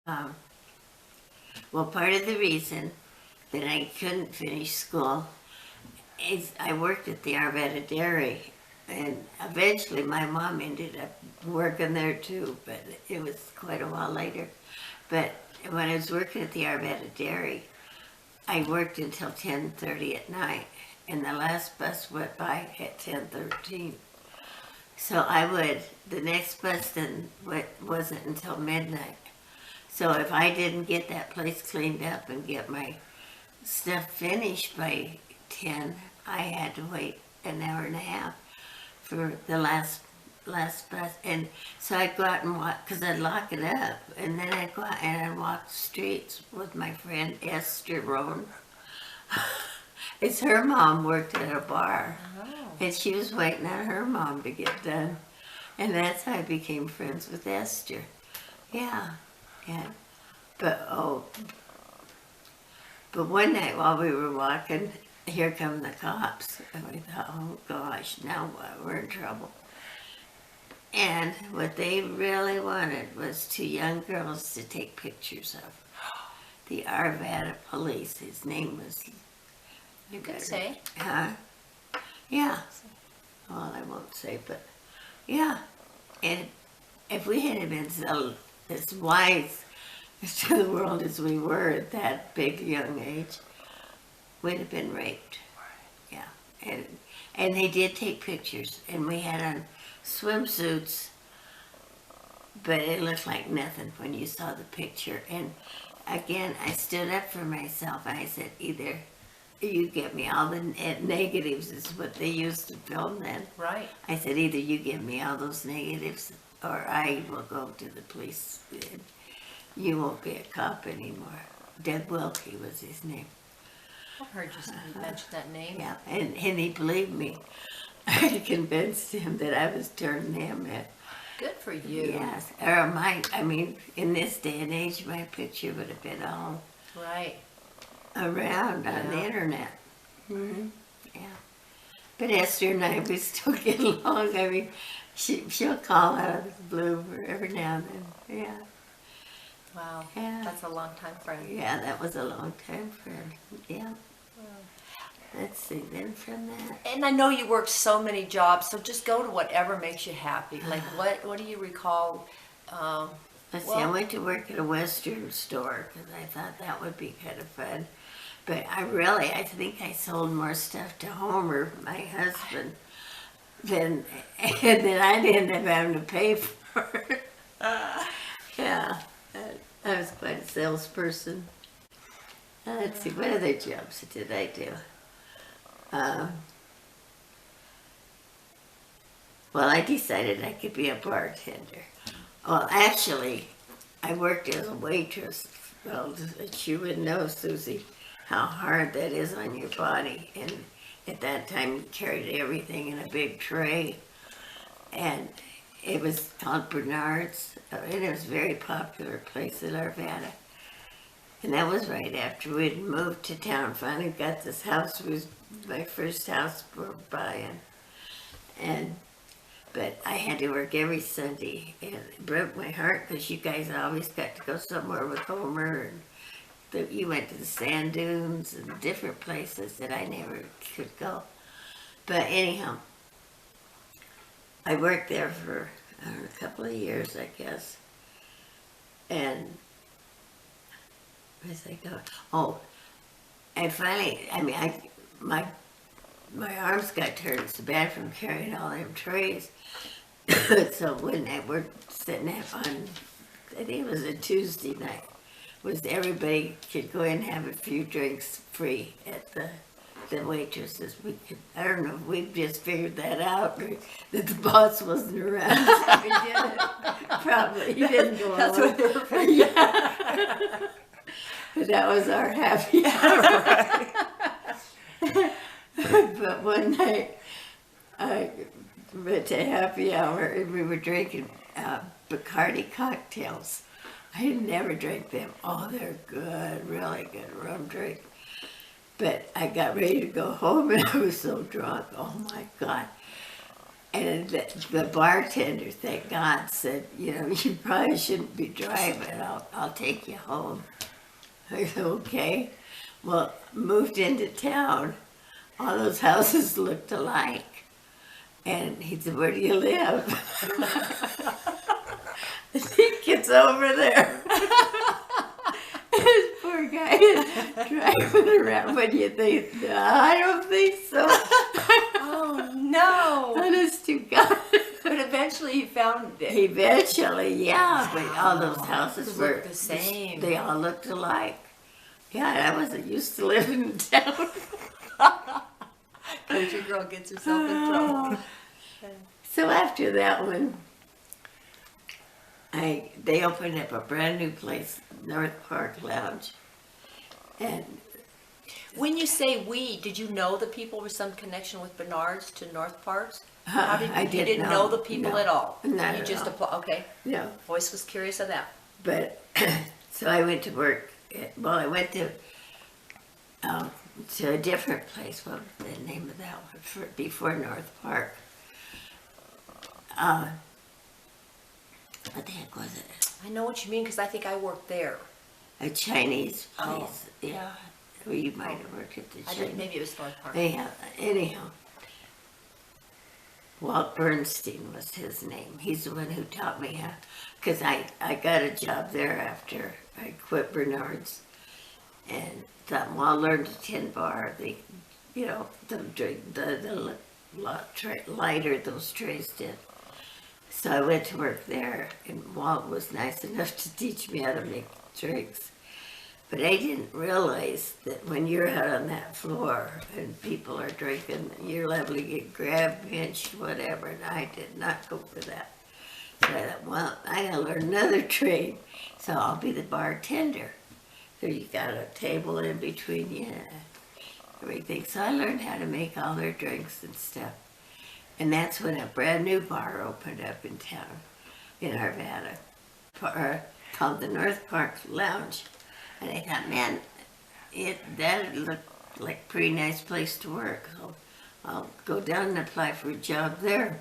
Um, well, part of the reason that I couldn't finish school is I worked at the Arvada Dairy, and eventually my mom ended up working there too, but it was quite a while later. But when I was working at the Arvada Dairy, I worked until 10:30 at night, and the last bus went by at 10:13. So the next bus then wasn't until midnight. So if I didn't get that place cleaned up and get my stuff finished by 10, I had to wait an hour and a half for the last bus. And so I'd go out and walk, because I'd lock it up, and then I'd go out and I'd walk the streets with my friend Esther Roan. It's her mom worked at a bar, and she was waiting on her mom to get done. And that's how I became friends with Esther. Yeah, yeah. But one night while we were walking, here come the cops. And we thought, oh gosh, now what? We're in trouble. And what they really wanted was two young girls to take pictures of. The Arvada police, his name was... You could say. Yeah. Well, I won't say, but yeah. And if we had been so as wise to the world as we were at that big young age, we'd have been raped. Yeah. And they did take pictures, and we had on swimsuits, but it looked like nothing when you saw the picture. And again, I stood up for myself, and I said, either you get me all the negatives, is what they used to film then. Right. I said, either you give me all those negatives, or I will go to the police. You won't be a cop anymore. Doug Wilkie was his name. I've heard you mention that name. Yeah, and he believed me. I convinced him that I was turning him in. Good for you. Yes, in this day and age, my picture would have been all right around on the internet. Mm-hmm. Yeah, but Esther and I, we still get along. I mean, she'll call out of the blue every now and then. Yeah. Wow. Yeah. That's a long time friend. Yeah, that was a long time friend. Yeah. Let's see, then from that. And I know you worked so many jobs, so just go to whatever makes you happy. Like, what do you recall? Let's see, I went to work at a Western store because I thought that would be kind of fun. But I think I sold more stuff to Homer, my husband, than I'd end up having to pay for it. Yeah, I was quite a salesperson. Let's see, what other jobs did I do? Well, I decided I could be a bartender. Well, actually, I worked as a waitress. Well, you would know, Susie, how hard that is on your body. And at that time, you carried everything in a big tray. And it was called Bernard's. And it was a very popular place in Arvada. And that was right after we'd moved to town. Finally got this house. It was my first house we're buying. But I had to work every Sunday. And it broke my heart because you guys always got to go somewhere with Homer. And you went to the sand dunes and different places that I never could go. But anyhow, I worked there for a couple of years, I guess. And where's I go? Oh, and finally, my arms got turned so bad from carrying all them trays. So one night we're sitting up on, I think it was a Tuesday night, was everybody could go in and have a few drinks free at the waitresses. I don't know if we just figured that out, or that the boss wasn't around. So we did it. Probably, he didn't go That's along. what they were figuring. Yeah. But that was our happy hour. But one night, I went to happy hour and we were drinking Bacardi cocktails. I had never drank them. Oh, they're good, really good rum drink. But I got ready to go home and I was so drunk. Oh my God. And the bartender, thank God, said, you know, you probably shouldn't be driving. I'll take you home. I said, okay. Well, moved into town. All those houses looked alike. And he said, where do you live? I think it's over there. This poor guy is driving around. What do you think? No, I don't think so. Oh no! Honest to God. But eventually you found it. Eventually, yeah, but all those houses were Looked the same. They all looked alike. Yeah, and I wasn't used to living in town. Country girl gets herself in trouble. So after that one, they opened up a brand new place, North Park Lounge, and When you say we, did you know the people were some connection with Bernard's to North Parks? How did I you didn't didn't know the people no, at all? not You at just all. okay. no. Voice was curious of that. But so I went to work. Well, I went to a different place. What was the name of that one? Before North Park. What the heck was it? I know what you mean because I think I worked there. A Chinese Oh. place. Yeah. Well, you might have worked at the I Chinese. didn't. Maybe it was North Park. Anyhow, Walt Bernstein was his name. He's the one who taught me how, because I got a job there after I quit Bernard's, and thought, well, I'll learn to tin bar. The lot lighter those trays did. So I went to work there, and Walt was nice enough to teach me how to make drinks. But I didn't realize that when you're out on that floor and people are drinking, you're liable to get grabbed, pinched, whatever, and I did not go for that. So I thought, well, I gotta learn another trade, so I'll be the bartender. So you got a table in between you and everything. So I learned how to make all their drinks and stuff. And that's when a brand new bar opened up in town, in Arvada, called the North Park Lounge. And I thought, man, that looked like a pretty nice place to work. So I'll go down and apply for a job there.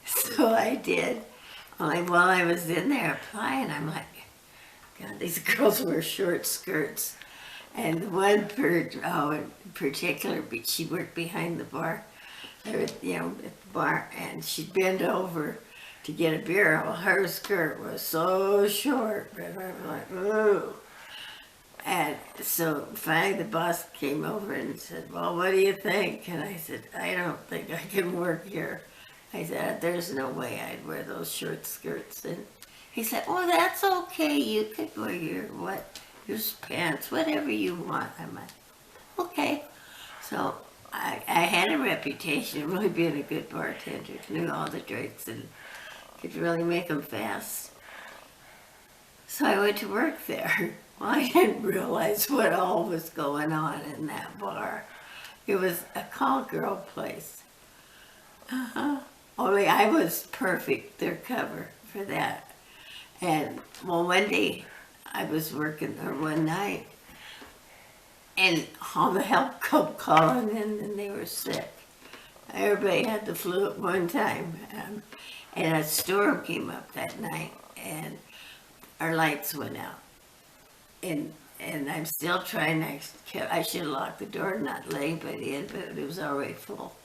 So I did. While I was in there applying, I'm like, God, these girls wear short skirts. And one in particular, she worked behind the bar, at the bar, and she'd bend over to get a beer. Well, her skirt was so short, but I was like, ooh. And so finally the boss came over and said, well, what do you think? And I said, I don't think I can work here. I said, there's no way I'd wear those short skirts. And he said, oh, that's okay. You could wear your pants, whatever you want. I'm like, okay. So I had a reputation of really being a good bartender, knew all the drinks and could really make them fast. So I went to work there. Well, I didn't realize what all was going on in that bar. It was a call girl place. Only I was perfect, their cover for that. And well, one day I was working there one night, and all the help come calling in, and they were sick. Everybody had the flu at one time, and a storm came up that night, and our lights went out. And I'm still trying. I should have locked the door, not let anybody in, but it was already full.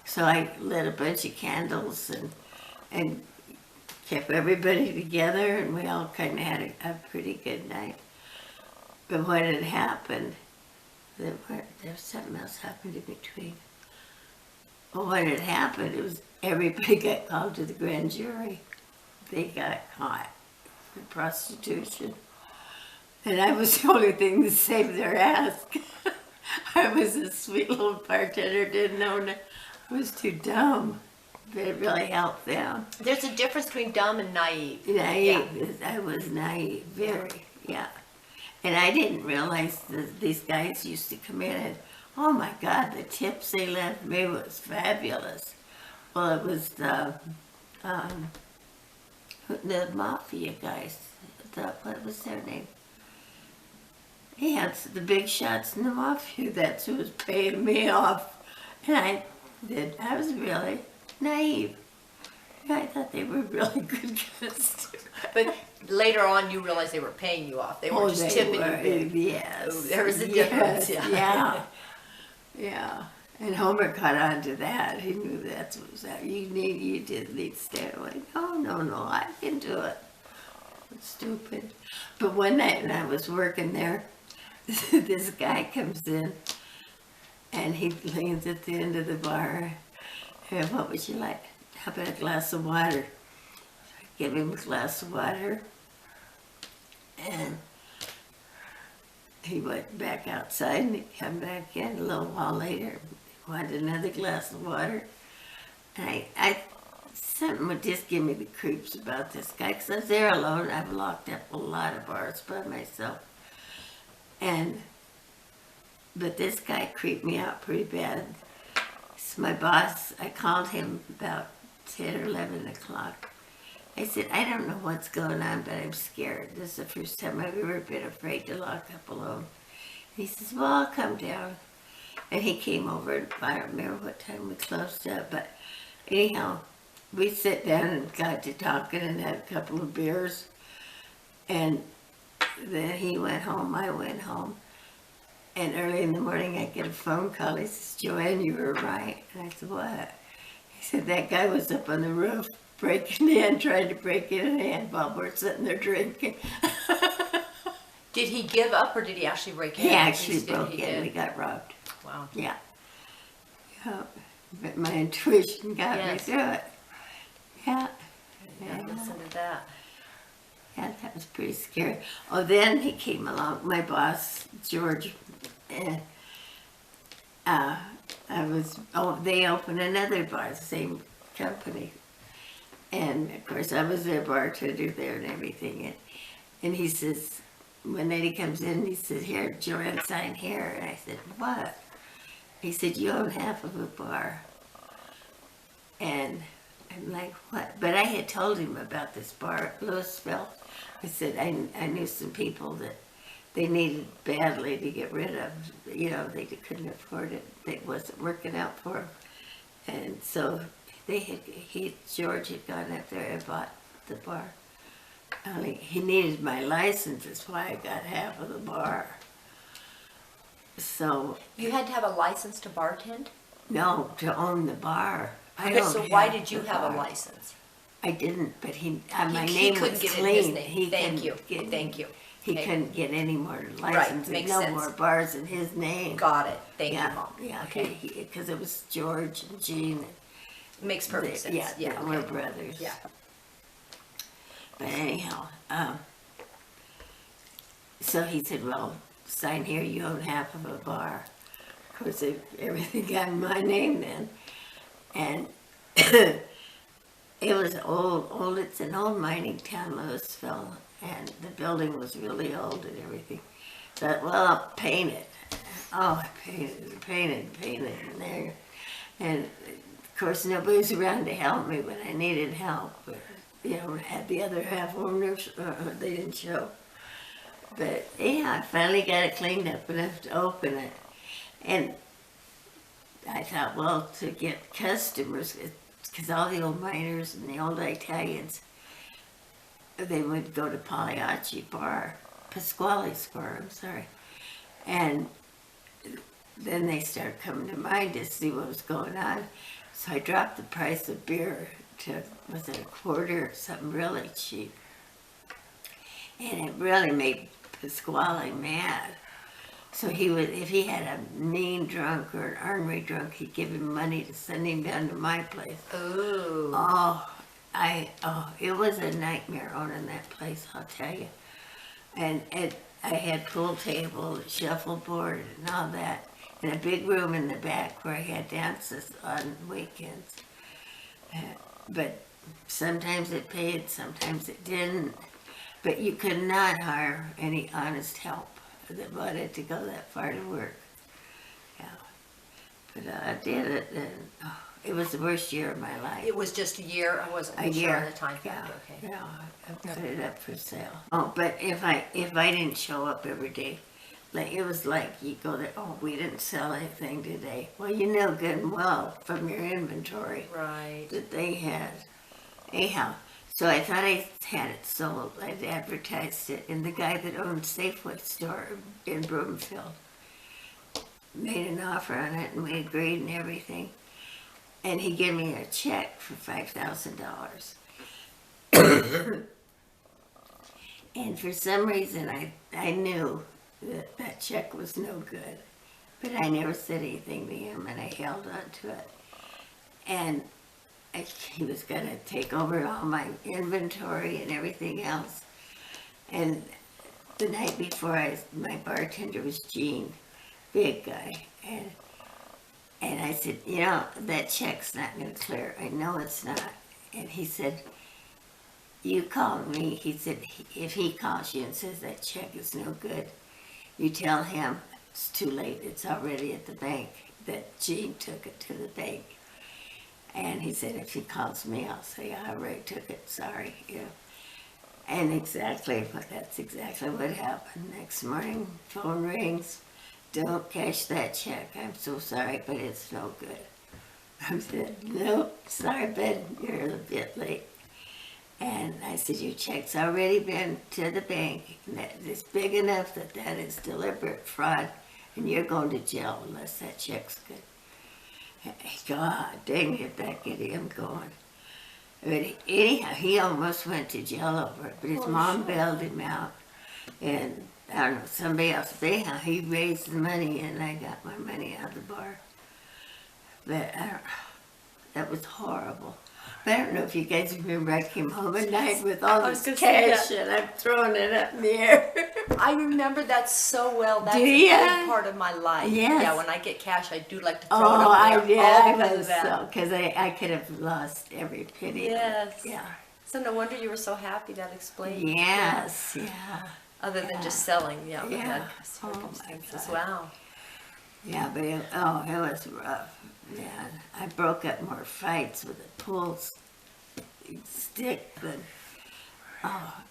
So I lit a bunch of candles and kept everybody together, and we all kind of had a pretty good night. But what had happened, there was something else happened in between. Well, what had happened, it was everybody got called to the grand jury. They got caught for prostitution. And I was the only thing to save their ass. I was a sweet little bartender, didn't know, I was too dumb. But it really helped them. There's a difference between dumb and naive. Naive, I was naive, very, yeah. And I didn't realize that these guys used to come in and, oh my God, the tips they left me was fabulous. Well, it was the mafia guys, what was their name? He had the big shots in the mafia, that's who was paying me off. And I was really naive. Yeah, I thought they were really good guys. But later on, you realized they were paying you off. They weren't just tipping you big. Yes. Oh, there was a Yes, difference. Yeah. Yeah. Yeah. And Homer caught on to that. He knew that's what was that. You just need to stay away. No, I can do it. It's stupid. But one night when I was working there, this guy comes in and he leans at the end of the bar. Hey, what would you like? How about a glass of water? I give him a glass of water, and he went back outside and he come back in a little while later. He wanted another glass of water. And something would just give me the creeps about this guy, because I was there alone. I've locked up a lot of bars by myself. But this guy creeped me out pretty bad. So my boss, I called him about 10 or 11 o'clock. I said, I don't know what's going on, but I'm scared. This is the first time I've ever been afraid to lock up alone. He says, well, I'll come down. And he came over, and I don't remember what time we closed up, but anyhow, we sat down and got to talking and had a couple of beers. And then he went home, I went home. And early in the morning, I get a phone call. He says, Joanne, you were right. And I said, what? He said, that guy was up on the roof breaking in, trying to break in and while we're sitting there drinking. Did he give up or did he actually break in? He actually He broke did. in. We got robbed. Wow. Yeah. But my intuition got me Yes. through it. Yeah. Yeah, listen to that. Yeah, that was pretty scary. Oh, then he came along, my boss, George, and they opened another bar, the same company. And of course, I was their bartender there and everything. And he says, when Eddie comes in, he says, here, Joanne, sign here. And I said, what? He said, you own half of a bar. And I'm like, what? But I had told him about this bar at Louisville. I said, I knew some people that they needed badly to get rid of. You know, they couldn't afford it. It wasn't working out for them. And so George had gone up there and bought the bar. Only he needed my license, that's why I got half of the bar. So, You had to have a license to bartend? no, to own the bar. Okay, so why did you have a license? I didn't, but my He name couldn't was get in his clean. name. Thank you. Thank you. He Okay. couldn't get any more licenses, makes no sense. more bars in his name. Got it. Thank yeah, you, Mom. Yeah, Okay. because it was George and Jean. Makes perfect sense. Yeah, Yeah, we're okay. brothers. Yeah. But anyhow, so he said, well, sign here, you own half of a bar. Of course, everything got in my name then. And it was old, it's an old mining town, Louisville, and the building was really old and everything. But, well, I'll paint it. Oh, I painted in there. And, of course, nobody was around to help me when I needed help. But, you know, had the other half owners, they didn't show. But, yeah, I finally got it cleaned up enough to open it. And I thought, well, to get customers, because all the old miners and the old Italians, they would go to Pagliacci's bar, Pasquale's bar, I'm sorry. And then they started coming to mine to see what was going on. So I dropped the price of beer to, was it a quarter or something really cheap. And it really made Pasquale mad. So he would, if he had a mean drunk or an ornery drunk, he'd give him money to send him down to my place. Ooh. It was a nightmare owning that place, I'll tell you. And I had pool table, shuffleboard, and all that, and a big room in the back where I had dances on weekends. But sometimes it paid, sometimes it didn't. But you could not hire any honest help that wanted to go that far to work. Yeah. But I did it, and it was the worst year of my life. It was just a year. I wasn't A sure year. of the time factor. Okay. Yeah, I put it up for sale. Oh, but if I didn't show up every day, like it was like you go there, oh, we didn't sell anything today. Well, you know good and well from your inventory Right. that they had. Anyhow, so I thought I had it sold. I'd advertised it, and the guy that owned Safeway store in Broomfield made an offer on it, and we agreed and everything. And he gave me a check for $5,000. And for some reason, I knew that that check was no good. But I never said anything to him, and I held on to it. And he was going to take over all my inventory and everything else. And the night before, my bartender was Gene, big guy. And I said, you know, that check's not going to clear. I know it's not. And he said, you call me. He said, if he calls you and says that check is no good, you tell him it's too late. It's already at the bank, that Gene took it to the bank. And he said, if he calls me, I'll say, I already took it. Sorry. Yeah. And that's exactly what happened. Next morning, phone rings. Don't cash that check. I'm so sorry, but it's no good. I said, no, sorry, bud, you're a bit late. And I said, your check's already been to the bank. And it's big enough that that is deliberate fraud, and you're going to jail unless that check's good. God dang it, that get him going. But anyhow, he almost went to jail over it, but his mom bailed him out. And I don't know, somebody else, anyhow, he raised the money and I got my money out of the bar. But that was horrible. But I don't know if you guys remember, I came home at night with all this cash and I'm throwing it up in the air. I remember that so well. That's Do a ya? big part of my life. Yes. Yeah, when I get cash, I do like to throw it Oh, up I there. did. All I because of was that. so, because I could have lost every penny. Yes. Yeah. So no wonder you were so happy. That explains. Yes, yeah. Other than just selling, yeah. Yeah. The Oh, my circumstances. God. Wow. Yeah, but it was rough, man. I broke up more fights with a pool stick than,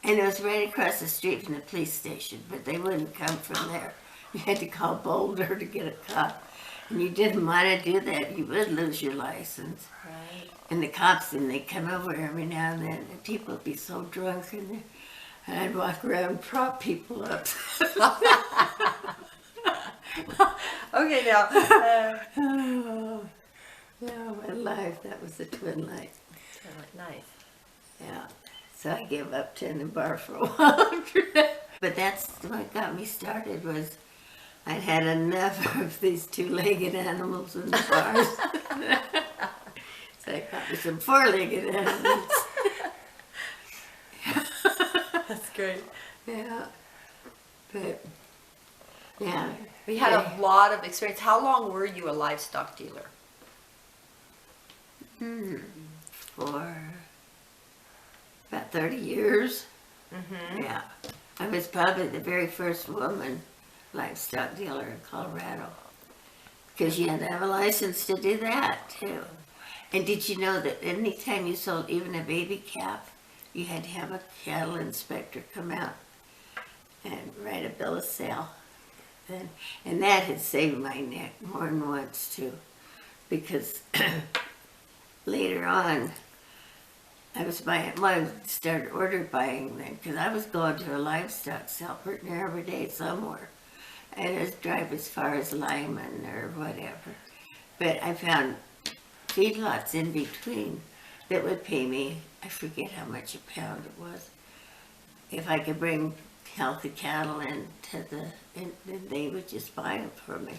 and it was right across the street from the police station, but they wouldn't come from there. You had to call Boulder to get a cop, and you didn't want to do that. You would lose your license. Right. And the cops, and they'd come over every now and then, and people would be so drunk, and I'd walk around and prop people up. Okay, now. Oh, yeah, my life, that was a twin light. Nice. Yeah, so I gave up tending bar for a while after that. But that's what got me started, was I'd had enough of these two-legged animals in the bars. So I got me some four-legged animals. That's great. Yeah, but yeah. We had a lot of experience. How long were you a livestock dealer? For about 30 years. Mm-hmm. Yeah. I was probably the very first woman livestock dealer in Colorado. Because you had to have a license to do that, too. And did you know that anytime you sold even a baby calf, you had to have a cattle inspector come out and write a bill of sale? And that had saved my neck more than once, too. Because later on, I was buying, well, I started order buying then, because I was going to a livestock sale pretty near every day somewhere. And I'd drive as far as Lyman or whatever. But I found feedlots in between that would pay me, I forget how much a pound it was, if I could bring healthy cattle and they would just buy them for me.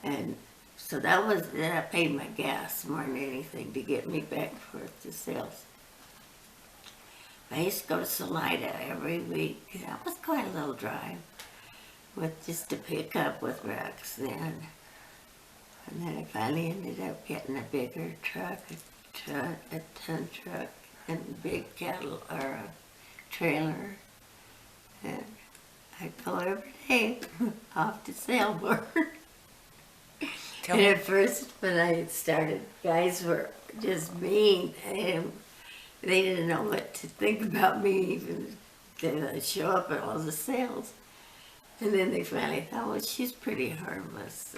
And so that paid my gas more than anything to get me back and forth to sales. I used to go to Salida every week. That was quite a little drive, with just to pick up with Rex then. And then I finally ended up getting a bigger truck, a ton truck, and a big cattle or a trailer. And I'd go every day off to Sailboard. And at first, when I started, guys were just mean. They didn't know what to think about me, even. They'd show up at all the sales. And then they finally thought, well, she's pretty harmless.